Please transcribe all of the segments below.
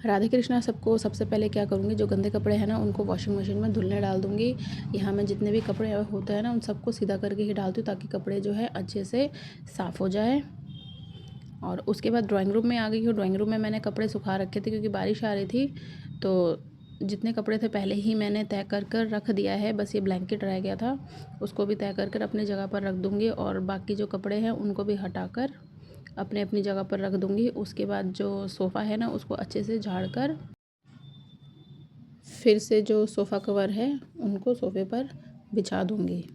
राधे कृष्णा सबको। सबसे पहले क्या करूँगी, जो गंदे कपड़े हैं ना उनको वॉशिंग मशीन में धुलने डाल दूँगी। यहाँ मैं जितने भी कपड़े होते हैं ना उन सबको सीधा करके ही डालती हूँ ताकि कपड़े जो है अच्छे से साफ़ हो जाए। और उसके बाद ड्राइंग रूम में आ गई हूँ। ड्राइंग रूम में मैंने कपड़े सुखा रखे थे क्योंकि बारिश आ रही थी, तो जितने कपड़े थे पहले ही मैंने तय कर कर रख दिया है। बस ये ब्लैंकेट रह गया था, उसको भी तय कर कर अपनी जगह पर रख दूँगी और बाकी जो कपड़े हैं उनको भी हटाकर अपने अपनी जगह पर रख दूँगी। उसके बाद जो सोफ़ा है ना उसको अच्छे से झाड़ कर फिर से जो सोफ़ा कवर है उनको सोफ़े पर बिछा दूँगी।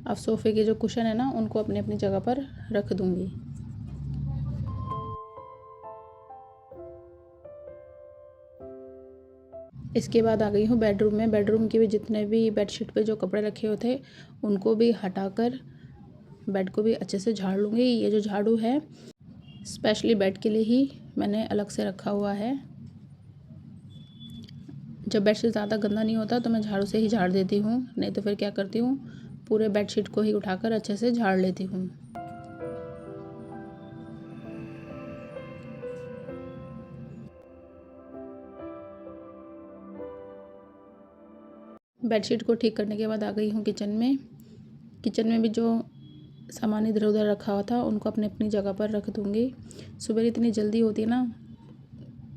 अब सोफ़े के जो कुशन है ना उनको अपनी अपनी जगह पर रख दूँगी। इसके बाद आ गई हूँ बेडरूम में। बेडरूम के भी जितने भी बेडशीट पे जो कपड़े रखे हुए थे उनको भी हटाकर बेड को भी अच्छे से झाड़ लूँगी। ये जो झाड़ू है स्पेशली बेड के लिए ही मैंने अलग से रखा हुआ है। जब बेडशीट ज़्यादा गंदा नहीं होता तो मैं झाड़ू से ही झाड़ देती हूँ, नहीं तो फिर क्या करती हूँ पूरे बेडशीट को ही उठाकर अच्छे से झाड़ लेती हूँ। बेडशीट को ठीक करने के बाद आ गई हूँ किचन में। किचन में भी जो सामान इधर उधर रखा हुआ था उनको अपनी अपनी जगह पर रख दूँगी। सुबह इतनी जल्दी होती है ना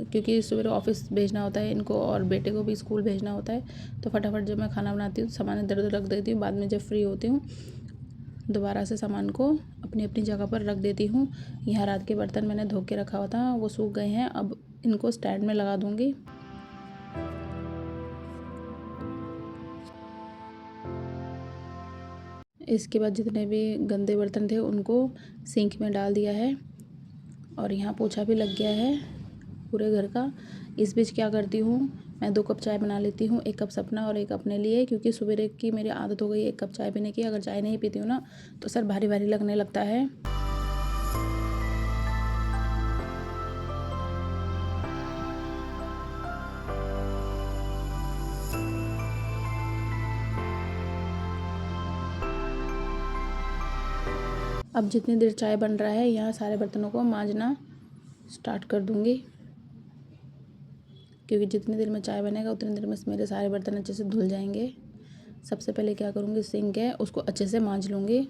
क्योंकि सुबह ऑफिस भेजना होता है इनको और बेटे को भी स्कूल भेजना होता है, तो फटाफट जब मैं खाना बनाती हूँ सामान इधर उधर रख देती हूँ। बाद में जब फ्री होती हूँ दोबारा से सामान को अपनी अपनी जगह पर रख देती हूँ। यहाँ रात के बर्तन मैंने धो के रखा हुआ था, वो सूख गए हैं। अब इनको स्टैंड में लगा दूँगी। इसके बाद जितने भी गंदे बर्तन थे उनको सिंक में डाल दिया है और यहाँ पोछा भी लग गया है पूरे घर का। इस बीच क्या करती हूँ, मैं 2 कप चाय बना लेती हूँ, 1 कप सपना और 1 अपने लिए, क्योंकि सुबह की मेरी आदत हो गई 1 कप चाय पीने की। अगर चाय नहीं पीती हूँ ना तो सर भारी भारी लगने लगता है। अब जितनी देर चाय बन रहा है यहाँ सारे बर्तनों को मांजना स्टार्ट कर दूँगी, क्योंकि जितनी देर में चाय बनेगा उतनी देर में मेरे सारे बर्तन अच्छे से धुल जाएंगे। सबसे पहले क्या करूँगी, सिंक है उसको अच्छे से मांज लूँगी।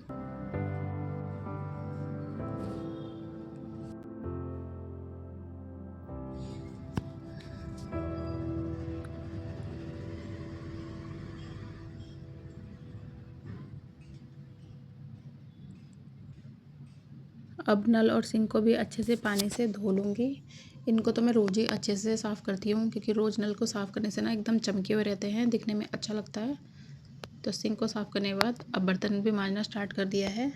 अब नल और सिंक को भी अच्छे से पानी से धो लूँगी। इनको तो मैं रोज़ ही अच्छे से साफ़ करती हूँ, क्योंकि रोज़ नल को साफ़ करने से ना एकदम चमके हुए रहते हैं, दिखने में अच्छा लगता है। तो सिंक को साफ़ करने के बाद अब बर्तन भी मांजना स्टार्ट कर दिया है।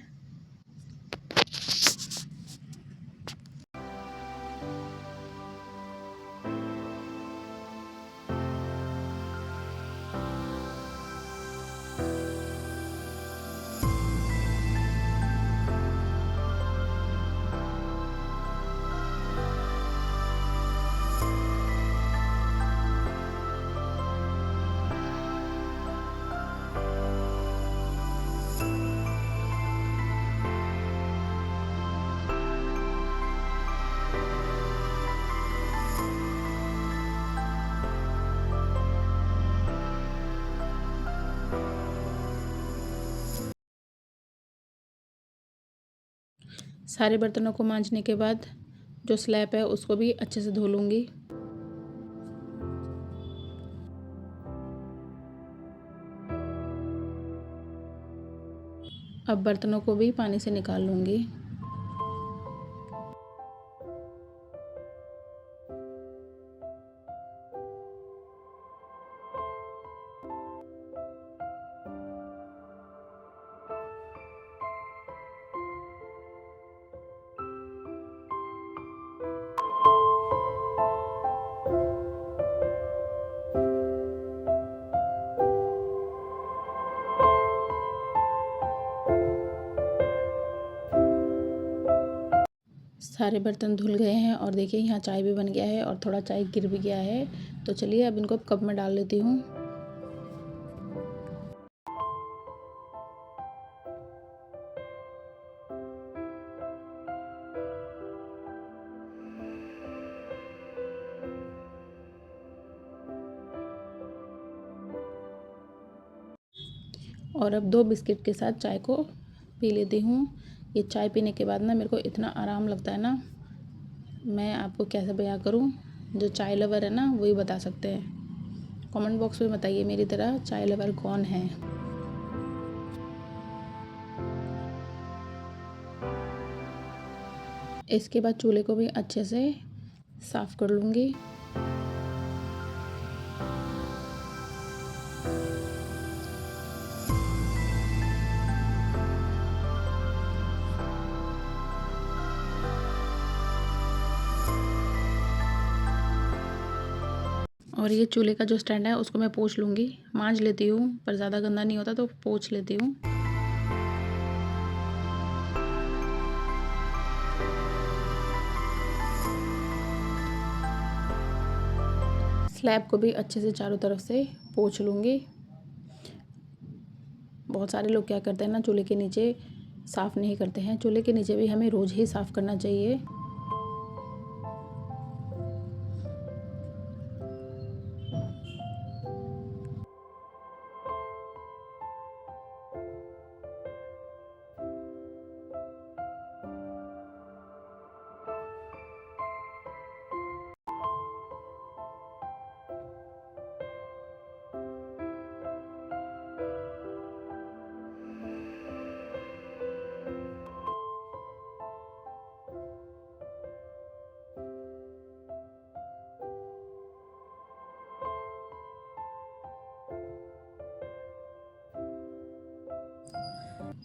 सारे बर्तनों को मांजने के बाद जो स्लैब है उसको भी अच्छे से धो लूँगी। अब बर्तनों को भी पानी से निकाल लूँगी। सारे बर्तन धुल गए हैं और देखिए यहाँ चाय भी बन गया है और थोड़ा चाय गिर भी गया है। तो चलिए अब इनको कप में डाल लेती हूँ। और अब 2 बिस्किट के साथ चाय को पी लेती हूँ। ये चाय पीने के बाद ना मेरे को इतना आराम लगता है ना, मैं आपको कैसे बयां करूँ। जो चाय लवर है ना वही बता सकते हैं। कमेंट बॉक्स में बताइए मेरी तरह चाय लवर कौन है। इसके बाद चूल्हे को भी अच्छे से साफ़ कर लूँगी। और ये चूल्हे का जो स्टैंड है उसको मैं पोंछ लूँगी, मांज लेती हूँ, पर ज़्यादा गंदा नहीं होता तो पोंछ लेती हूँ। स्लैब को भी अच्छे से चारों तरफ से पोंछ लूँगी। बहुत सारे लोग क्या करते हैं ना, चूल्हे के नीचे साफ़ नहीं करते हैं। चूल्हे के नीचे भी हमें रोज़ ही साफ़ करना चाहिए।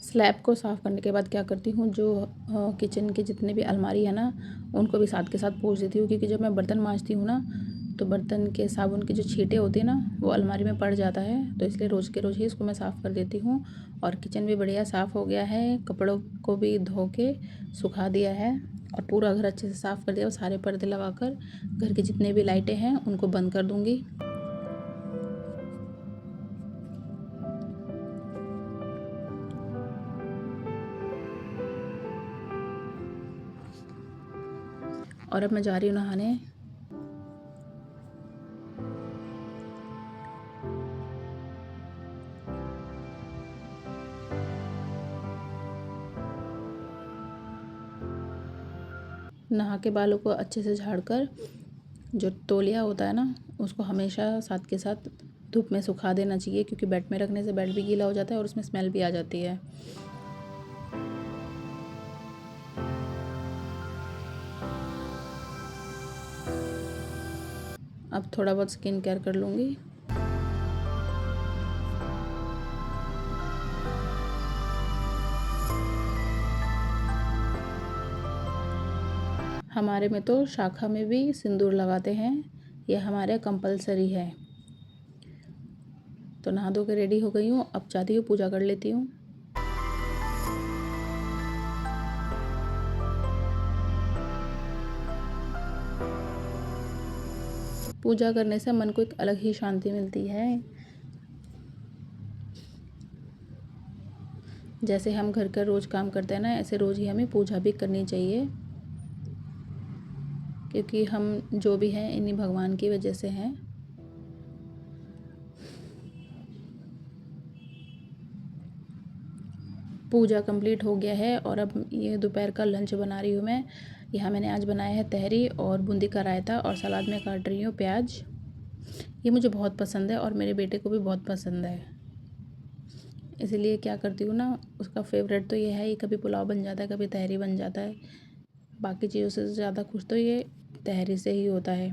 स्लैब को साफ़ करने के बाद क्या करती हूँ, जो किचन के जितने भी अलमारी है ना उनको भी साथ के साथ पोंछ देती हूँ। क्योंकि जब मैं बर्तन मांजती हूँ ना तो बर्तन के साबुन के जो छींटे होते हैं ना वो अलमारी में पड़ जाता है, तो इसलिए रोज़ के रोज़ ही इसको मैं साफ़ कर देती हूँ। और किचन भी बढ़िया साफ़ हो गया है, कपड़ों को भी धो के सुखा दिया है और पूरा घर अच्छे से साफ़ कर दिया। और सारे पर्दे लगाकर घर की जितने भी लाइटें हैं उनको बंद कर दूँगी। और अब मैं जा रही हूँ नहाने। नहा के बालों को अच्छे से झाड़कर जो तौलिया होता है ना उसको हमेशा साथ के साथ धूप में सुखा देना चाहिए। क्योंकि बेड में रखने से बेड भी गीला हो जाता है और उसमें स्मेल भी आ जाती है। अब थोड़ा बहुत स्किन केयर कर लूँगी। हमारे में तो शाखा में भी सिंदूर लगाते हैं, यह हमारे कंपलसरी है। तो नहा धो के रेडी हो गई हूँ, अब जाती हूँ पूजा कर लेती हूँ। पूजा करने से मन को एक अलग ही शांति मिलती है। जैसे हम घर का रोज़ काम करते हैं ना, ऐसे रोज़ ही हमें पूजा भी करनी चाहिए। क्योंकि हम जो भी हैं इन्हीं भगवान की वजह से हैं। पूजा कंप्लीट हो गया है और अब ये दोपहर का लंच बना रही हूँ मैं। यहाँ मैंने आज बनाया है तहरी और बूंदी का रायता और सलाद में काट रही हूँ प्याज। ये मुझे बहुत पसंद है और मेरे बेटे को भी बहुत पसंद है, इसलिए क्या करती हूँ ना, उसका फेवरेट तो ये है, ये कभी पुलाव बन जाता है कभी तहरी बन जाता है। बाकी चीज़ों से ज़्यादा खुश तो ये तहरी से ही होता है।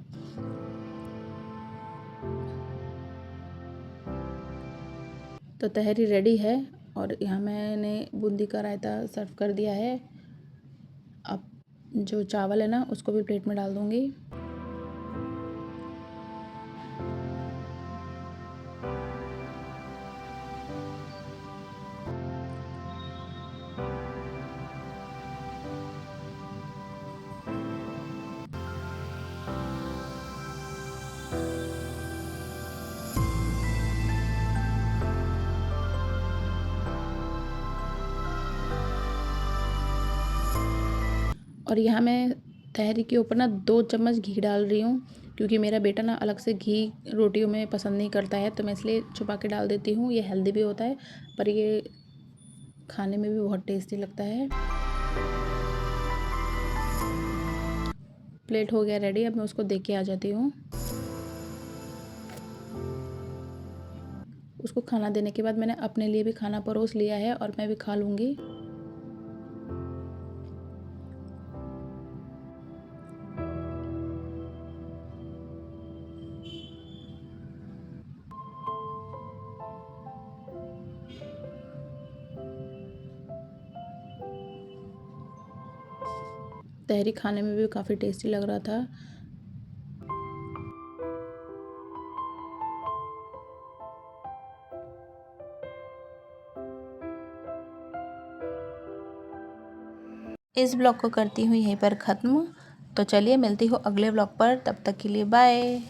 तो तहरी रेडी है और यहाँ मैंने बूंदी का रायता सर्व कर दिया है। अब जो चावल है ना उसको भी प्लेट में डाल दूँगी। और यहाँ मैं तहरी के ऊपर ना 2 चम्मच घी डाल रही हूँ। क्योंकि मेरा बेटा ना अलग से घी रोटियों में पसंद नहीं करता है, तो मैं इसलिए छुपा के डाल देती हूँ। ये हेल्दी भी होता है, पर ये खाने में भी बहुत टेस्टी लगता है। प्लेट हो गया रेडी, अब मैं उसको देख के आ जाती हूँ। उसको खाना देने के बाद मैंने अपने लिए भी खाना परोस लिया है और मैं भी खा लूँगी। तहरी खाने में भी काफ़ी टेस्टी लग रहा था। इस ब्लॉग को करती हूँ यहीं पर ख़त्म। तो चलिए मिलती हूँ अगले ब्लॉग पर, तब तक के लिए बाय।